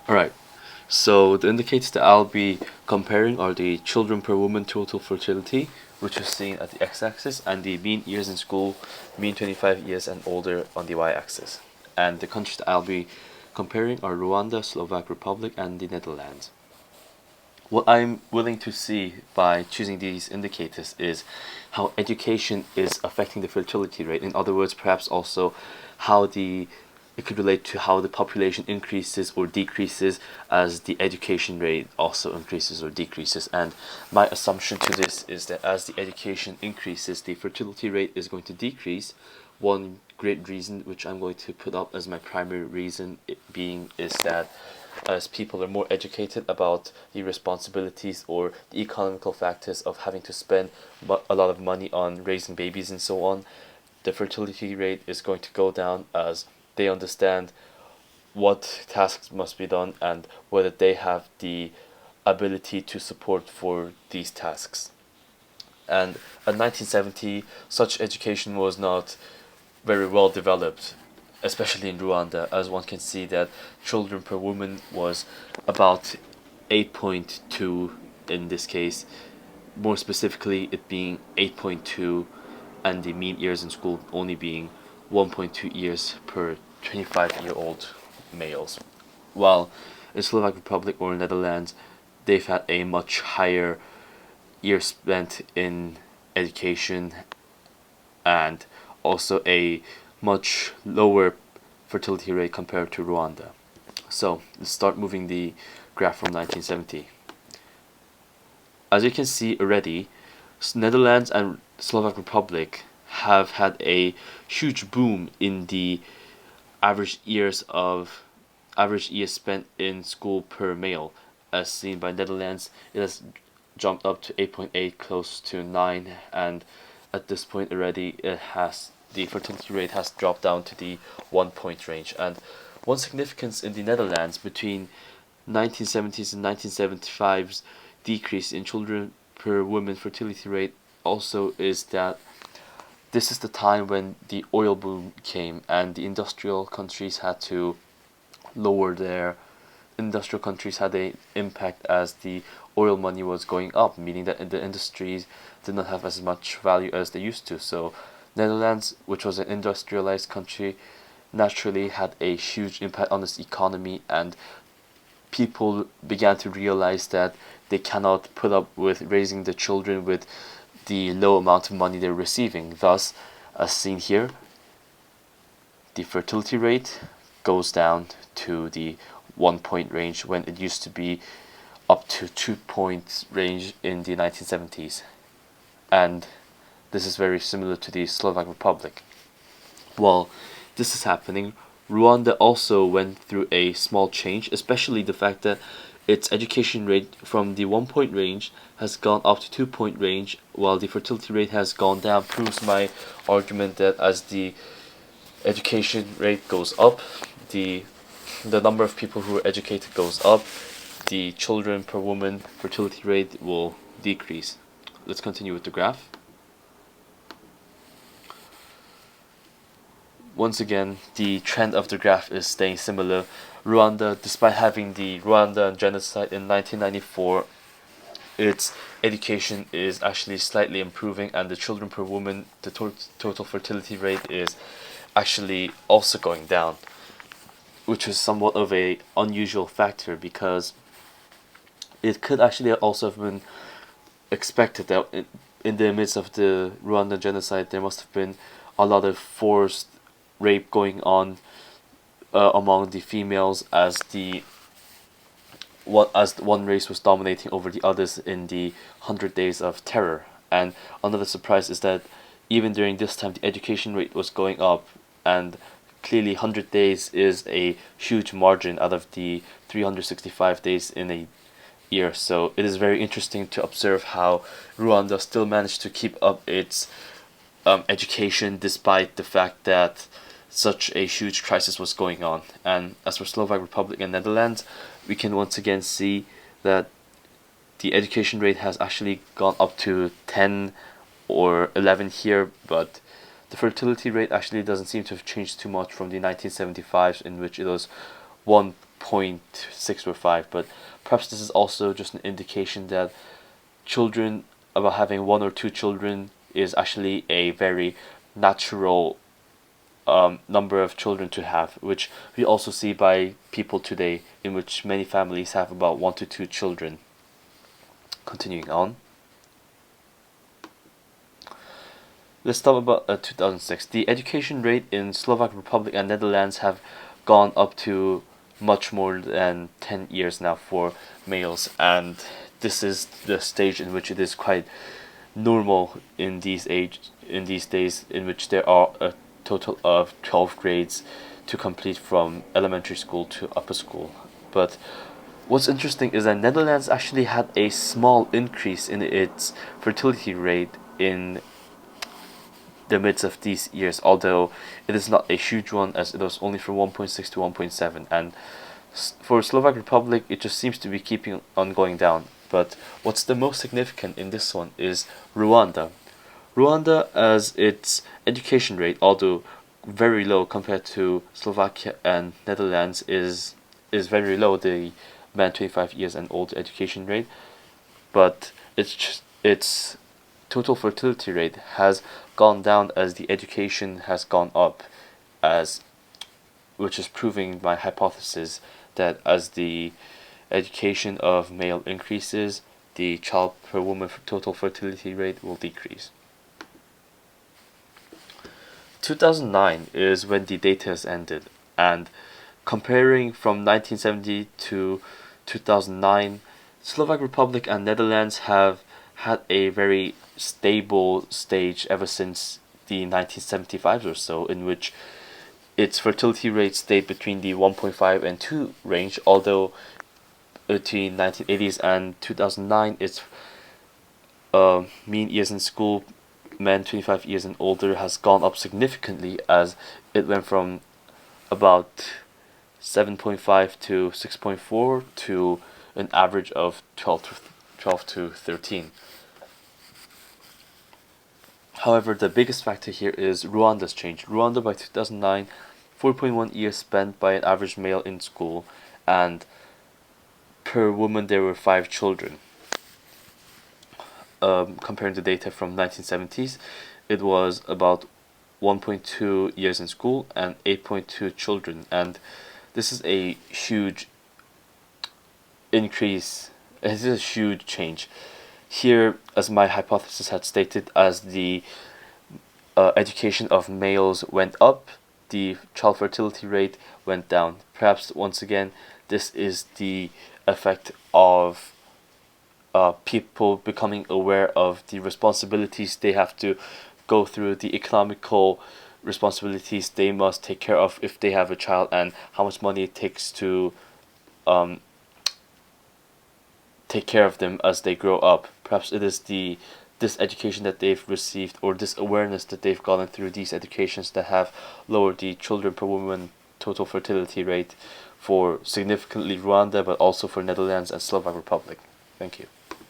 Alright, so the indicators that I'll be comparing are the children per woman total fertility, which is seen at the x-axis, and the mean years in school, mean 25 years and older on the y-axis. And the countries that I'll be comparing are Rwanda, Slovak Republic, and the Netherlands. What I'm willing to see by choosing these indicators is how education is affecting the fertility rate. In other words, perhaps also how the it could relate to how the population increases or decreases as the education rate also increases or decreases. And my assumption to this is that as the education increases, the fertility rate is going to decrease. One great reason, which I'm going to put up as my primary reason, it being is that as people are more educated about the responsibilities or the economical factors of having to spend a lot of money on raising babies and so on, the fertility rate is going to go down as they understand what tasks must be done and whether they have the ability to support for these tasks. And in 1970, such education was not very well developed, especially in Rwanda, as one can see that children per woman was about 8.2 in this case, more specifically, it being 8.2, and the mean years in school only being 1.2 years per 25-year-old males. While in Slovak Republic or Netherlands, they've had a much higher years spent in education and also a much lower fertility rate compared to Rwanda. So let's start moving the graph from 1970. As you can see already, Netherlands and Slovak Republic have had a huge boom in the average years of average years spent in school per male. As seen by Netherlands, it has jumped up to 8.8, close to 9, and at this point already the fertility rate has dropped down to the 1 point range. And one significance in the Netherlands between 1970s and 1975's decrease in children per woman fertility rate also is that this is the time when the oil boom came and the industrial countries had a impact as the oil money was going up, meaning that the industries did not have as much value as they used to. So Netherlands, which was an industrialized country, naturally had a huge impact on its economy, and people began to realize that they cannot put up with raising the children with the low amount of money they're receiving. Thus, as seen here, the fertility rate goes down to the 1 point range when it used to be up to 2 points range in the 1970s. And this is very similar to the Slovak Republic. While this is happening, Rwanda also went through a small change, especially the fact that its education rate from the 1 point range has gone up to 2 point range, while the fertility rate has gone down, proves my argument that as the education rate goes up, the number of people who are educated goes up, the children per woman fertility rate will decrease. Let's continue with the graph. Once again, the trend of the graph is staying similar. Rwanda, despite having the Rwandan genocide in 1994, its education is actually slightly improving, and the children per woman, the total fertility rate is actually also going down, which is somewhat of a unusual factor because it could actually also have been expected that in the midst of the Rwandan genocide there must have been a lot of forced rape going on among the females as one race was dominating over the others in the 100 Days of Terror. And another surprise is that even during this time, the education rate was going up, and clearly 100 days is a huge margin out of the 365 days in a year. So it is very interesting to observe how Rwanda still managed to keep up its education despite the fact that such a huge crisis was going on. And as for Slovak Republic and Netherlands, we can once again see that the education rate has actually gone up to 10 or 11 here, but the fertility rate actually doesn't seem to have changed too much from the 1975s, in which it was 0.6 or 5, but perhaps this is also just an indication that children, about having one or two children, is actually a very natural number of children to have, which we also see by people today, in which many families have about 1 to 2 children. Continuing on, let's talk about 2006. The education rate in Slovak Republic and Netherlands have gone up to much more than 10 years now for males, and this is the stage in which it is quite normal in these days, in which there are a total of 12 grades to complete from elementary school to upper school. But what's interesting is that Netherlands actually had a small increase in its fertility rate in the midst of these years, although it is not a huge one, as it was only from 1.6 to 1.7. And for Slovak Republic, it just seems to be keeping on going down. But what's the most significant in this one is Rwanda. Rwanda, as its education rate, although very low compared to Slovakia and Netherlands, is very low. The man 25 years and older education rate, but its total fertility rate has gone down as the education has gone up, as which is proving my hypothesis that as the education of male increases, the child per woman total fertility rate will decrease. 2009 is when the data has ended, and comparing from 1970 to 2009, Slovak Republic and Netherlands have had a very stable stage ever since the 1975 or so, in which its fertility rate stayed between the 1.5 and 2 range, although between 1980s and 2009 its mean years in school, men 25 years and older, has gone up significantly, as it went from about 7.5 to 6.4 to an average of 12 to 13. However, the biggest factor here is Rwanda's change. Rwanda by 2009, 4.1 years spent by an average male in school, and per woman there were 5 children. Comparing the data from 1970s, it was about 1.2 years in school and 8.2 children, and this is a huge increase. This is a huge change. Here, as my hypothesis had stated, as the education of males went up, the child fertility rate went down. Perhaps once again, this is the effect of people becoming aware of the responsibilities they have to go through, the economical responsibilities they must take care of if they have a child, and how much money it takes to take care of them as they grow up. Perhaps it is this education that they've received, or this awareness that they've gotten through these educations, that have lowered the children per woman total fertility rate for significantly Rwanda, but also for Netherlands and Slovak Republic. Thank you.